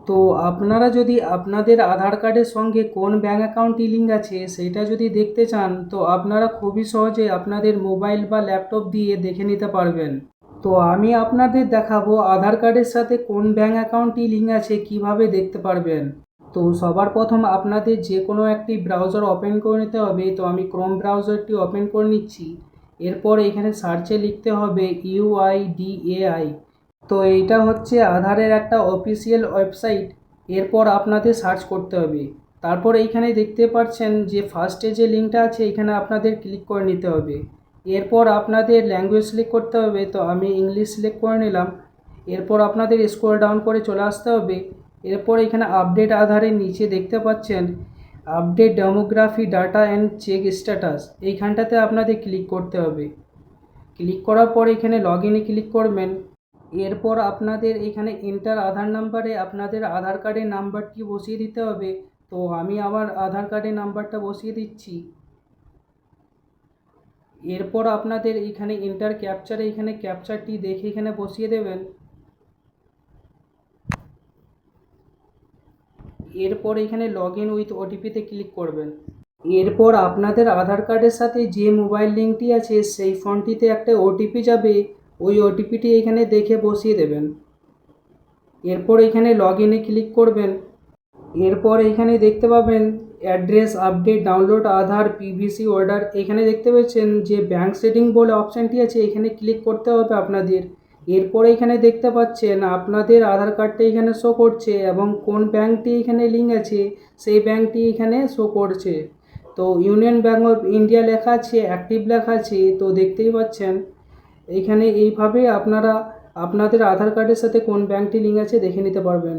তো আপনারা যদি আপনাদের আধার কার্ডের সঙ্গে কোন ব্যাঙ্ক অ্যাকাউন্টটি লিঙ্ক আছে সেইটা যদি দেখতে চান, তো আপনারা খুবই সহজে আপনাদের মোবাইল বা ল্যাপটপ দিয়ে দেখে নিতে পারবেন। তো আমি আপনাদের দেখাবো আধার কার্ডের সাথে কোন ব্যাঙ্ক অ্যাকাউন্টটি লিঙ্ক আছে কিভাবে দেখতে পারবেন। তো সবার প্রথম আপনাদের যে কোনো একটি ব্রাউজার ওপেন করে নিতে হবে। তো আমি ক্রোম ব্রাউজারটি ওপেন করে নিচ্ছি। এরপর এখানে সার্চে লিখতে হবে UIDAI। তো এইটা হচ্ছে আধারের একটা অফিসিয়াল ওয়েবসাইট। এরপর আপনাদের সার্চ করতে হবে। তারপর এইখানে দেখতে পাচ্ছেন যে ফার্স্টে যে লিঙ্কটা আছে এখানে আপনাদের ক্লিক করে নিতে হবে। এরপর আপনাদের ল্যাঙ্গুয়েজ সিলেক্ট করতে হবে। তো আমি ইংলিশ সিলেক্ট করে নিলাম। এরপর আপনাদের স্ক্রল ডাউন করে চলে আসতে হবে। এরপর এখানে আপডেট আধারের নিচে দেখতে পাচ্ছেন update demography data and check status, এইখানটাতে আপনাদের ক্লিক করতে হবে। ক্লিক করার পর এখানে লগ ইনে ক্লিক করবেন। এরপর আপনাদের এখানে এন্টার আধার নাম্বারে আপনাদের আধার কার্ডের নাম্বারটি বসিয়ে দিতে হবে। তো আমি আমার আধার কার্ডের নাম্বারটা বসিয়ে দিচ্ছি। এরপর আপনাদের এখানে এন্টার ক্যাপচারে এখানে ক্যাপচারটি দেখে এখানে বসিয়ে দেবেন। এরপর এখানে লগ ইন উইথ ওটিপিতে ক্লিক করবেন। এরপর আপনাদের আধার কার্ডের সাথে যে মোবাইল লিঙ্কটি আছে সেই ফোনটিতে একটা ওটিপি যাবে, ওই ওটিপিটি এখানে দেখে বসিয়ে দেবেন। এরপর এখানে লগ ইনে ক্লিক করবেন। এরপর এখানে দেখতে পাবেন অ্যাড্রেস আপডেট ডাউনলোড আধার পিভিসি অর্ডার, এখানে দেখতে পাচ্ছেন যে ব্যাঙ্ক সেটিং বলে অপশানটি আছে, এখানে ক্লিক করতে হবে আপনাদের। এরপর এখানে দেখতে পাচ্ছেন আপনাদের আধার কার্ডটা এখানে শো করছে এবং কোন ব্যাঙ্কটি এখানে লিঙ্ক আছে সেই ব্যাঙ্কটি এখানে শো করছে। তো ইউনিয়ন ব্যাঙ্ক অফ ইন্ডিয়া লেখা আছে, অ্যাক্টিভ লেখা আছে। তো দেখতেই পাচ্ছেন এইখানে এইভাবে আপনারা আপনাদের আধার কার্ডের সাথে কোন ব্যাঙ্কটি লিঙ্ক আছে দেখে নিতে পারবেন।